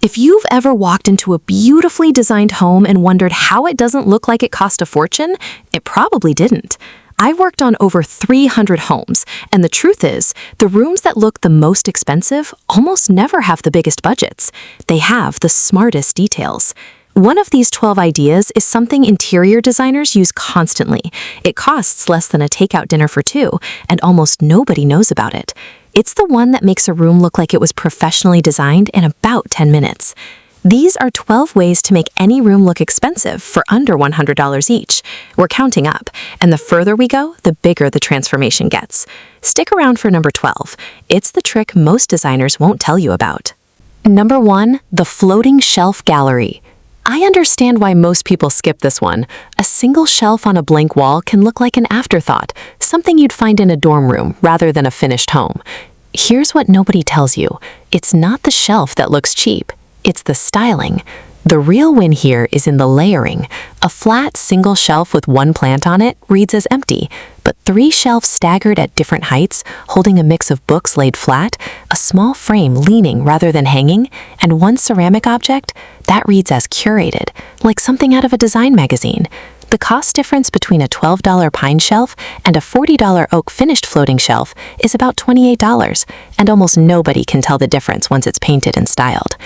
If you've ever walked into a beautifully designed home and wondered how it doesn't look like it cost a fortune, it probably didn't. I've worked on over 300 homes, and the truth is, the rooms that look the most expensive almost never have the biggest budgets. They have the smartest details. One of these 12 ideas is something interior designers use constantly. It costs less than a takeout dinner for two, and almost nobody knows about it. It's the one that makes a room look like it was professionally designed in about 10 minutes. These are 12 ways to make any room look expensive for under $100 each. We're counting up, and the further we go, the bigger the transformation gets. Stick around for number 12. It's the trick most designers won't tell you about. Number 1, the floating shelf gallery. I understand why most people skip this one. A single shelf on a blank wall can look like an afterthought, something you'd find in a dorm room rather than a finished home. Here's what nobody tells you. It's not the shelf that looks cheap. It's the styling. The real win here is in the layering. A flat single shelf with one plant on it reads as empty, but 3 shelves staggered at different heights, holding a mix of books laid flat, a small frame leaning rather than hanging, and one ceramic object, that reads as curated, like something out of a design magazine. The cost difference between a $12 pine shelf and a $40 oak finished floating shelf is about $28, and almost nobody can tell the difference once it's painted and styled.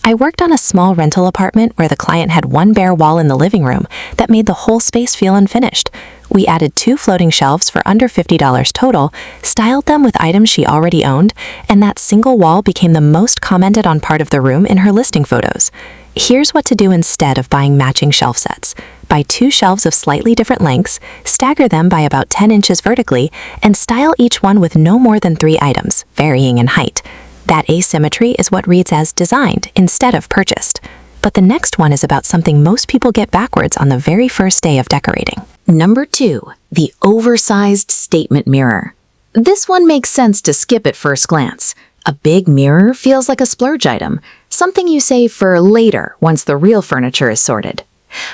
I worked on a small rental apartment where the client had one bare wall in the living room that made the whole space feel unfinished. We added 2 floating shelves for under $50 total, styled them with items she already owned, and that single wall became the most commented on part of the room in her listing photos. Here's what to do instead of buying matching shelf sets. Buy 2 shelves of slightly different lengths, stagger them by about 10 inches vertically, and style each one with no more than 3 items, varying in height. That asymmetry is what reads as designed instead of purchased. But the next one is about something most people get backwards on the very first day of decorating. Number 2, the oversized statement mirror. This one makes sense to skip at first glance. A big mirror feels like a splurge item, something you save for later once the real furniture is sorted.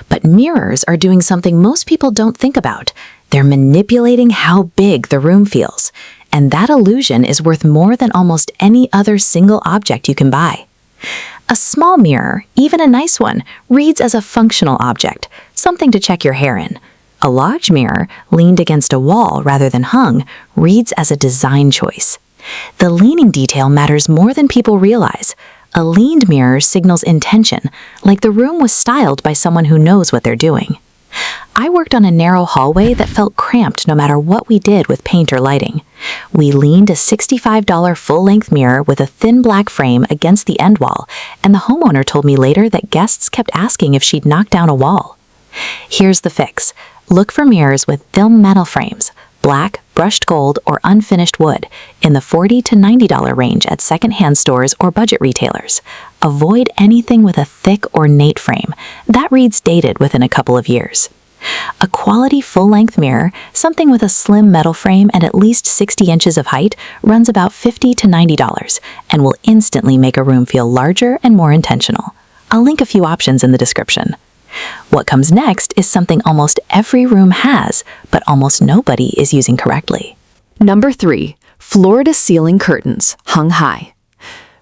But mirrors are doing something most people don't think about. They're manipulating how big the room feels. And that illusion is worth more than almost any other single object you can buy. A small mirror, even a nice one, reads as a functional object, something to check your hair in. A large mirror, leaned against a wall rather than hung, reads as a design choice. The leaning detail matters more than people realize. A leaned mirror signals intention, like the room was styled by someone who knows what they're doing. I worked on a narrow hallway that felt cramped no matter what we did with paint or lighting. We leaned a $65 full-length mirror with a thin black frame against the end wall, and the homeowner told me later that guests kept asking if she'd knocked down a wall. Here's the fix. Look for mirrors with thin metal frames, black, brushed gold, or unfinished wood, in the $40 to $90 range at secondhand stores or budget retailers. Avoid anything with a thick, ornate frame. That reads dated within a couple of years. A quality full-length mirror, something with a slim metal frame and at least 60 inches of height, runs about $50 to $90 and will instantly make a room feel larger and more intentional. I'll link a few options in the description. What comes next is something almost every room has, but almost nobody is using correctly. Number 3, floor-to-ceiling curtains, hung high.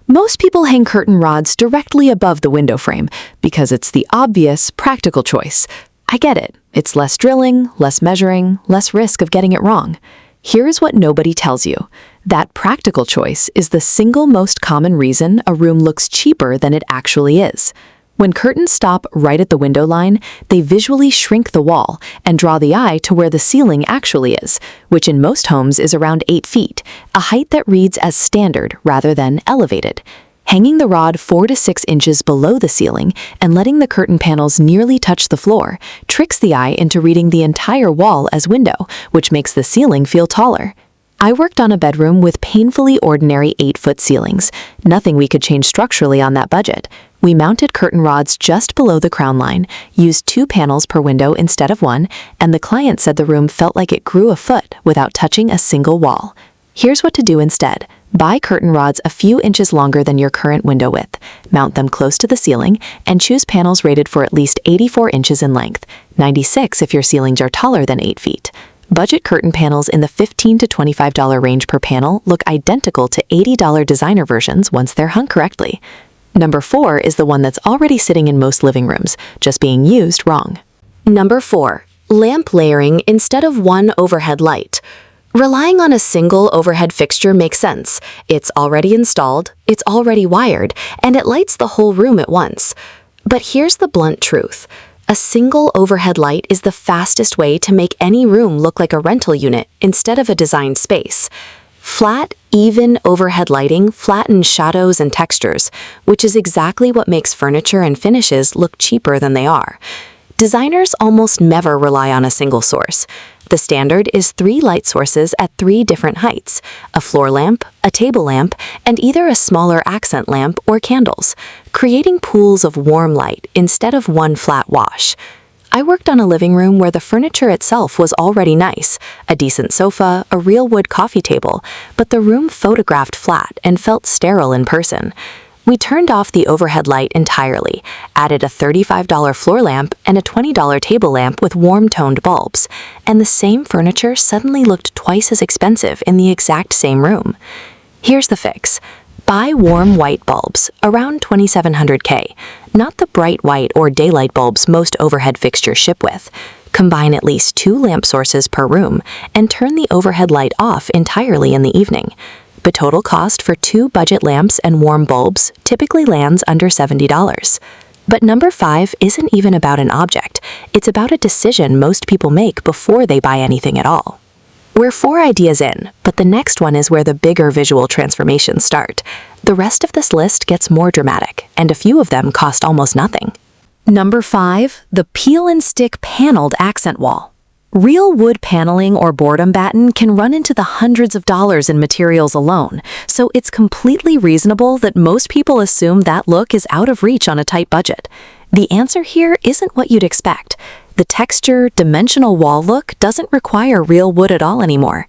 Most people hang curtain rods directly above the window frame because it's the obvious, practical choice. I get it. It's less drilling, less measuring, less risk of getting it wrong. Here's what nobody tells you. That practical choice is the single most common reason a room looks cheaper than it actually is. When curtains stop right at the window line, they visually shrink the wall and draw the eye to where the ceiling actually is, which in most homes is around 8 feet, a height that reads as standard rather than elevated. Hanging the rod 4 to 6 inches below the ceiling and letting the curtain panels nearly touch the floor tricks the eye into reading the entire wall as window, which makes the ceiling feel taller. I worked on a bedroom with painfully ordinary 8-foot ceilings, nothing we could change structurally on that budget. We mounted curtain rods just below the crown line, used 2 panels per window instead of 1, and the client said the room felt like it grew a foot without touching a single wall. Here's what to do instead. Buy curtain rods a few inches longer than your current window width, mount them close to the ceiling, and choose panels rated for at least 84 inches in length, 96 if your ceilings are taller than 8 feet. Budget curtain panels in the $15 to $25 range per panel look identical to $80 designer versions once they're hung correctly. Number 4 is the one that's already sitting in most living rooms, just being used wrong. Number 4. Lamp layering instead of one overhead light. Relying on a single overhead fixture makes sense. It's already installed, it's already wired, and it lights the whole room at once. But here's the blunt truth. A single overhead light is the fastest way to make any room look like a rental unit instead of a designed space. Flat, even overhead lighting flattens shadows and textures, which is exactly what makes furniture and finishes look cheaper than they are. Designers almost never rely on a single source. The standard is 3 light sources at 3 different heights: a floor lamp, a table lamp, and either a smaller accent lamp or candles, creating pools of warm light instead of one flat wash. I worked on a living room where the furniture itself was already nice, a decent sofa, a real wood coffee table, but the room photographed flat and felt sterile in person. We turned off the overhead light entirely, added a $35 floor lamp and a $20 table lamp with warm-toned bulbs, and the same furniture suddenly looked twice as expensive in the exact same room. Here's the fix. Buy warm white bulbs, around $2,700K, not the bright white or daylight bulbs most overhead fixtures ship with. Combine at least 2 lamp sources per room, and turn the overhead light off entirely in the evening. The total cost for 2 budget lamps and warm bulbs typically lands under $70. But number 5 isn't even about an object. It's about a decision most people make before they buy anything at all. We're 4 ideas in, but the next one is where the bigger visual transformations start. The rest of this list gets more dramatic, and a few of them cost almost nothing. Number 5, the peel and stick paneled accent wall. Real wood paneling or boredom batten can run into the hundreds of dollars in materials alone, so it's completely reasonable that most people assume that look is out of reach on a tight budget. The answer here isn't what you'd expect. The texture, dimensional wall look doesn't require real wood at all anymore.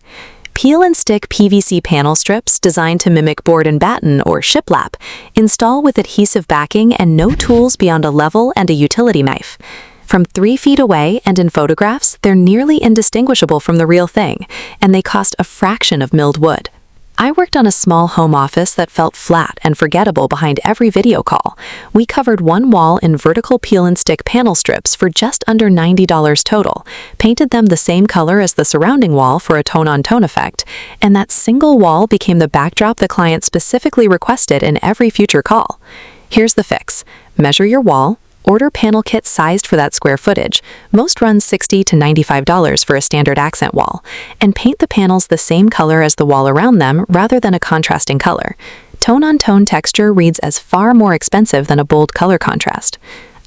Peel and stick PVC panel strips designed to mimic board and batten or shiplap, install with adhesive backing and no tools beyond a level and a utility knife. From 3 feet away and in photographs, they're nearly indistinguishable from the real thing, and they cost a fraction of milled wood. I worked on a small home office that felt flat and forgettable behind every video call. We covered one wall in vertical peel and stick panel strips for just under $90 total, painted them the same color as the surrounding wall for a tone-on-tone effect, and that single wall became the backdrop the client specifically requested in every future call. Here's the fix. Measure your wall. Order panel kits sized for that square footage, most run $60 to $95 for a standard accent wall, and paint the panels the same color as the wall around them rather than a contrasting color. Tone-on-tone texture reads as far more expensive than a bold color contrast.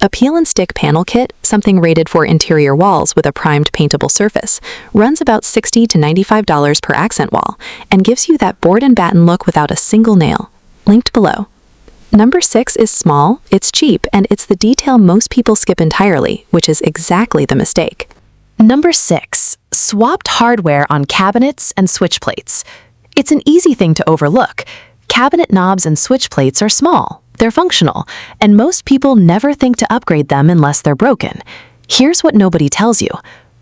A peel and stick panel kit, something rated for interior walls with a primed paintable surface, runs about $60 to $95 per accent wall, and gives you that board and batten look without a single nail. Linked below. Number 6 is small, it's cheap, and it's the detail most people skip entirely, which is exactly the mistake. Number 6. Swapped hardware on cabinets and switch plates. It's an easy thing to overlook. Cabinet knobs and switch plates are small, they're functional, and most people never think to upgrade them unless they're broken. Here's what nobody tells you.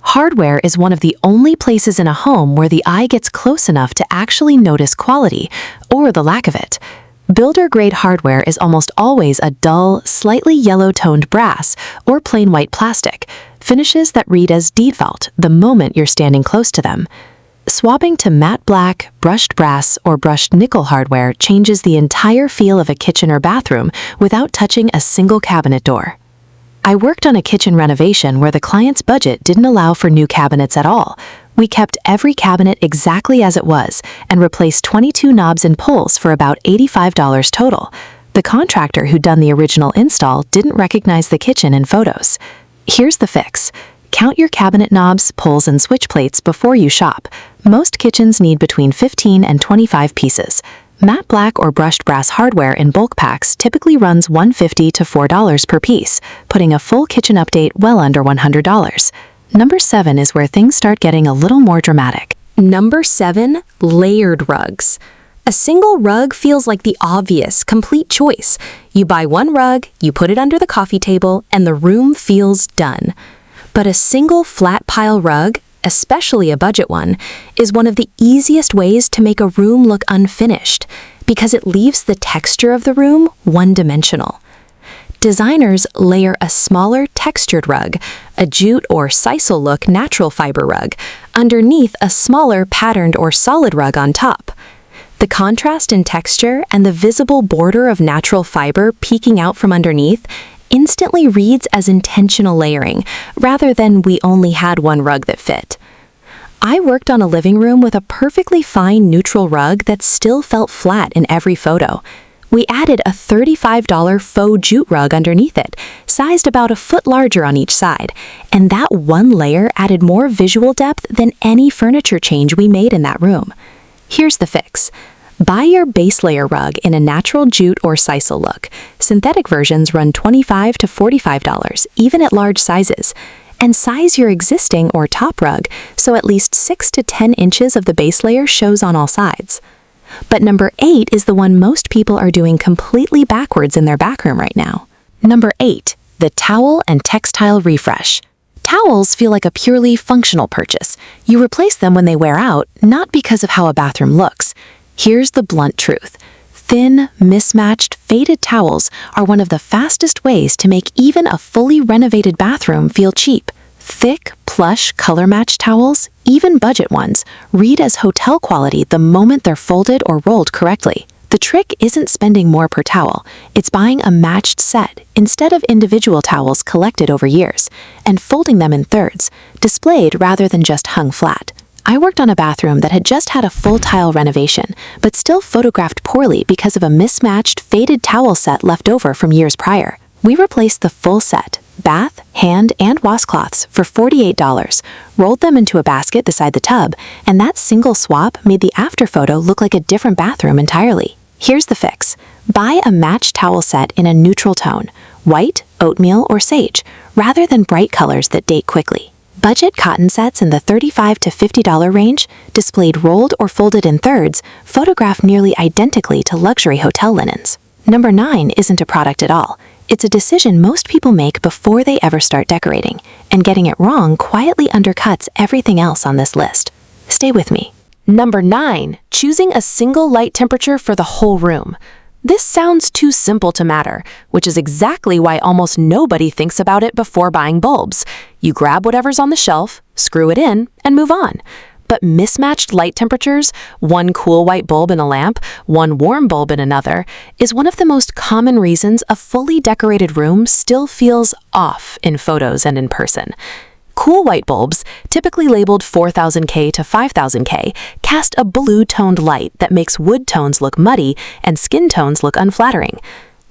Hardware is one of the only places in a home where the eye gets close enough to actually notice quality, or the lack of it. Builder-grade hardware is almost always a dull, slightly yellow-toned brass or plain white plastic, finishes that read as default the moment you're standing close to them. Swapping to matte black, brushed brass, or brushed nickel hardware changes the entire feel of a kitchen or bathroom without touching a single cabinet door. I worked on a kitchen renovation where the client's budget didn't allow for new cabinets at all. We kept every cabinet exactly as it was and replaced 22 knobs and pulls for about $85 total. The contractor who'd done the original install didn't recognize the kitchen in photos. Here's the fix. Count your cabinet knobs, pulls, and switch plates before you shop. Most kitchens need between 15 and 25 pieces. Matte black or brushed brass hardware in bulk packs typically runs $150 to $4 per piece, putting a full kitchen update well under $100. Number 7 is where things start getting a little more dramatic. Number 7, layered rugs. A single rug feels like the obvious, complete choice. You buy one rug, you put it under the coffee table, and the room feels done. But a single flat pile rug, especially a budget one, is one of the easiest ways to make a room look unfinished. because it leaves the texture of the room one-dimensional. Designers layer a smaller textured rug, a jute or sisal look natural fiber rug, underneath a smaller patterned or solid rug on top. The contrast in texture and the visible border of natural fiber peeking out from underneath instantly reads as intentional layering, rather than we only had one rug that fit. I worked on a living room with a perfectly fine neutral rug that still felt flat in every photo. We added a $35 faux jute rug underneath it, sized about a foot larger on each side, and that one layer added more visual depth than any furniture change we made in that room. Here's the fix. Buy your base layer rug in a natural jute or sisal look. Synthetic versions run $25 to $45, even at large sizes. And size your existing or top rug so at least 6 to 10 inches of the base layer shows on all sides. But number 8 is the one most people are doing completely backwards in their backroom right now. Number 8, the towel and textile refresh. Towels feel like a purely functional purchase. You replace them when they wear out, not because of how a bathroom looks. Here's the blunt truth. Thin, mismatched, faded towels are one of the fastest ways to make even a fully renovated bathroom feel cheap. Thick, plush, color-matched towels, even budget ones, read as hotel quality the moment they're folded or rolled correctly. The trick isn't spending more per towel, it's buying a matched set instead of individual towels collected over years, and folding them in thirds, displayed rather than just hung flat. I worked on a bathroom that had just had a full tile renovation, but still photographed poorly because of a mismatched, faded towel set left over from years prior. We replaced the full set, bath, hand, and washcloths for $48, rolled them into a basket beside the tub, and that single swap made the after photo look like a different bathroom entirely. Here's the fix. Buy a matched towel set in a neutral tone, white, oatmeal, or sage, rather than bright colors that date quickly. Budget cotton sets in the $35 to $50 range, displayed rolled or folded in thirds, photograph nearly identically to luxury hotel linens. Number 9 isn't a product at all. It's a decision most people make before they ever start decorating, and getting it wrong quietly undercuts everything else on this list. Stay with me. Number 9, choosing a single light temperature for the whole room. This sounds too simple to matter, which is exactly why almost nobody thinks about it before buying bulbs. You grab whatever's on the shelf, screw it in, and move on. But mismatched light temperatures, one cool white bulb in a lamp, one warm bulb in another, is one of the most common reasons a fully decorated room still feels off in photos and in person. Cool white bulbs, typically labeled 4000K to 5000K, cast a blue-toned light that makes wood tones look muddy and skin tones look unflattering.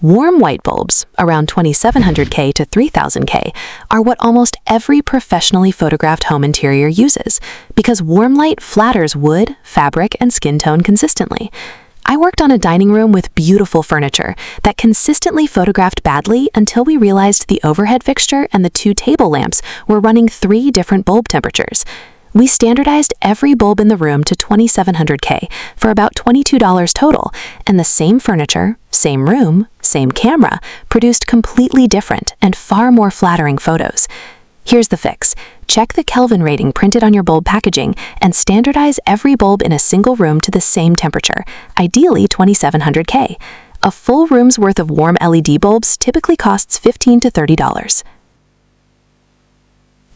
Warm white bulbs, around 2700K to 3000K, are what almost every professionally photographed home interior uses, because warm light flatters wood, fabric, and skin tone consistently. I worked on a dining room with beautiful furniture that consistently photographed badly until we realized the overhead fixture and the 2 table lamps were running 3 different bulb temperatures. We standardized every bulb in the room to 2700K for about $22 total, and the same furniture, same room, same camera produced completely different and far more flattering photos. Here's the fix. Check the Kelvin rating printed on your bulb packaging and standardize every bulb in a single room to the same temperature, ideally 2700K. A full room's worth of warm LED bulbs typically costs $15 to $30.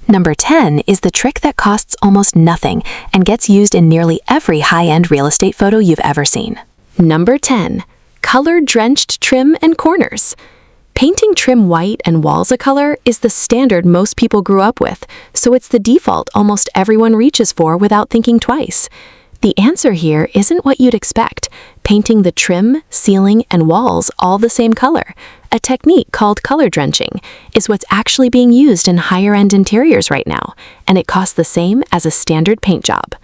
Number 10 is the trick that costs almost nothing and gets used in nearly every high-end real estate photo you've ever seen. Number 10, color-drenched trim and corners. Painting trim white and walls a color is the standard most people grew up with, so it's the default almost everyone reaches for without thinking twice. The answer here isn't what you'd expect, painting the trim, ceiling, and walls all the same color. A technique called color drenching is what's actually being used in higher-end interiors right now, and it costs the same as a standard paint job.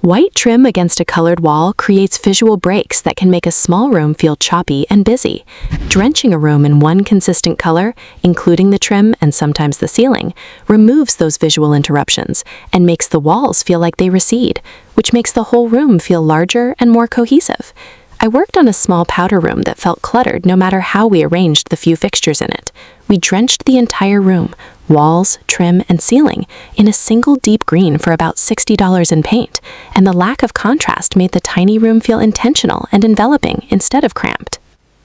White trim against a colored wall creates visual breaks that can make a small room feel choppy and busy. Drenching a room in one consistent color, including the trim and sometimes the ceiling, removes those visual interruptions and makes the walls feel like they recede, which makes the whole room feel larger and more cohesive. I worked on a small powder room that felt cluttered no matter how we arranged the few fixtures in it. We drenched the entire room, walls, trim, and ceiling in a single deep green for about $60 in paint, and the lack of contrast made the tiny room feel intentional and enveloping instead of cramped.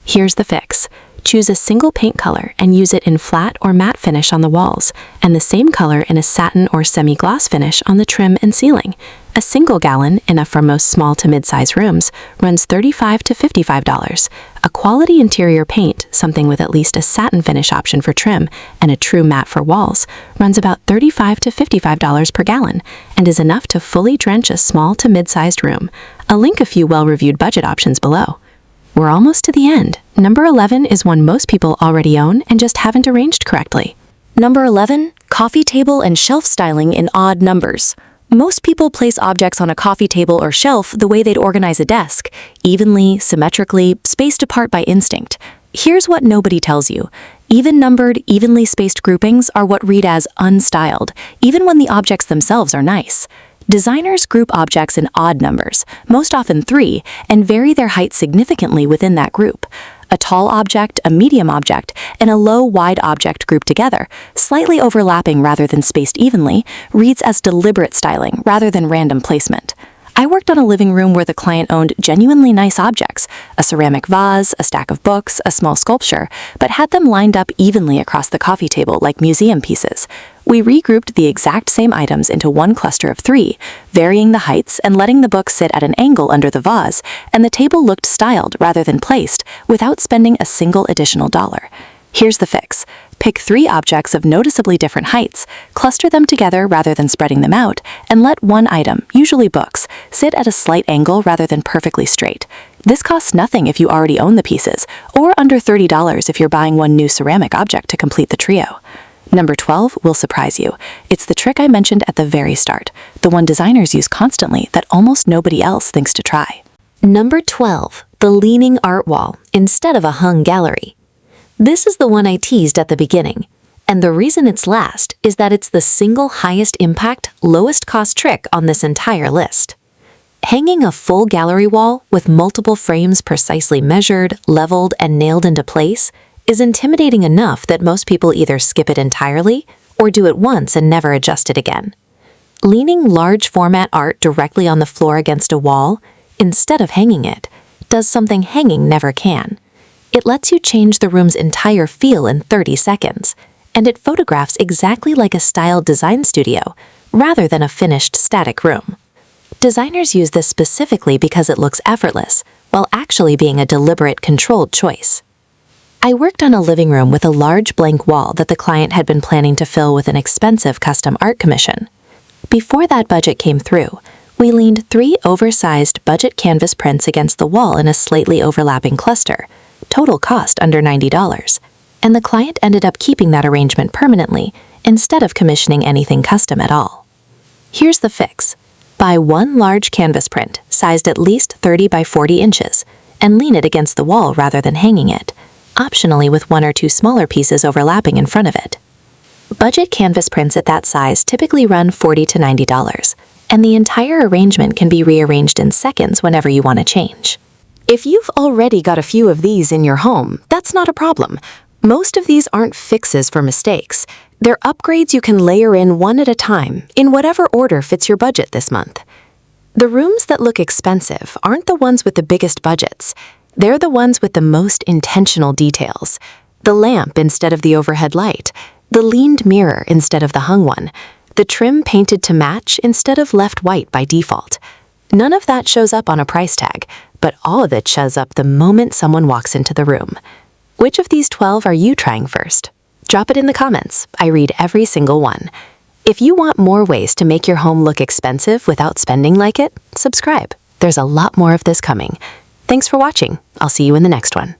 Here's the fix. Choose a single paint color and use it in flat or matte finish on the walls, and the same color in a satin or semi-gloss finish on the trim and ceiling. A single gallon, enough for most small to mid-size rooms, runs $35 to $55. A quality interior paint, something with at least a satin finish option for trim and a true matte for walls, runs about $35 to $55 per gallon and is enough to fully drench a small to mid-sized room. I'll link a few well-reviewed budget options below. We're almost to the end. Number 11 is one most people already own and just haven't arranged correctly. Number 11, coffee table and shelf styling in odd numbers. Most people place objects on a coffee table or shelf the way they'd organize a desk, evenly, symmetrically, spaced apart by instinct. Here's what nobody tells you. Even-numbered, evenly spaced groupings are what read as unstyled, even when the objects themselves are nice. Designers group objects in odd numbers, most often 3, and vary their height significantly within that group. A tall object, a medium object, and a low, wide object grouped together, slightly overlapping rather than spaced evenly, reads as deliberate styling rather than random placement. I worked on a living room where the client owned genuinely nice objects, a ceramic vase, a stack of books, a small sculpture, but had them lined up evenly across the coffee table like museum pieces. We regrouped the exact same items into one cluster of 3, varying the heights and letting the book sit at an angle under the vase, and the table looked styled rather than placed without spending a single additional dollar. Here's the fix. Pick 3 objects of noticeably different heights, cluster them together rather than spreading them out, and let one item, usually books, sit at a slight angle rather than perfectly straight. This costs nothing if you already own the pieces, or under $30 if you're buying one new ceramic object to complete the trio. Number 12 will surprise you. It's the trick I mentioned at the very start, the one designers use constantly that almost nobody else thinks to try. Number 12, the leaning art wall instead of a hung gallery. This is the one I teased at the beginning, and the reason it's last is that it's the single highest impact, lowest cost trick on this entire list. Hanging a full gallery wall with multiple frames precisely measured, leveled, and nailed into place is intimidating enough that most people either skip it entirely or do it once and never adjust it again. Leaning large format art directly on the floor against a wall, instead of hanging it, does something hanging never can. It lets you change the room's entire feel in 30 seconds, and it photographs exactly like a styled design studio, rather than a finished static room. Designers use this specifically because it looks effortless, while actually being a deliberate, controlled choice. I worked on a living room with a large blank wall that the client had been planning to fill with an expensive custom art commission. Before that budget came through, we leaned 3 oversized budget canvas prints against the wall in a slightly overlapping cluster, total cost under $90, and the client ended up keeping that arrangement permanently instead of commissioning anything custom at all. Here's the fix. Buy one large canvas print, sized at least 30 by 40 inches, and lean it against the wall rather than hanging it, optionally with 1 or 2 smaller pieces overlapping in front of it. Budget canvas prints at that size typically run $40 to $90, and the entire arrangement can be rearranged in seconds whenever you want to change. If you've already got a few of these in your home, that's not a problem. Most of these aren't fixes for mistakes. They're upgrades you can layer in one at a time, in whatever order fits your budget this month. The rooms that look expensive aren't the ones with the biggest budgets. They're the ones with the most intentional details. The lamp instead of the overhead light, the leaned mirror instead of the hung one, the trim painted to match instead of left white by default. None of that shows up on a price tag, but all of it shows up the moment someone walks into the room. Which of these 12 are you trying first? Drop it in the comments. I read every single one. If you want more ways to make your home look expensive without spending like it, subscribe. There's a lot more of this coming. Thanks for watching. I'll see you in the next one.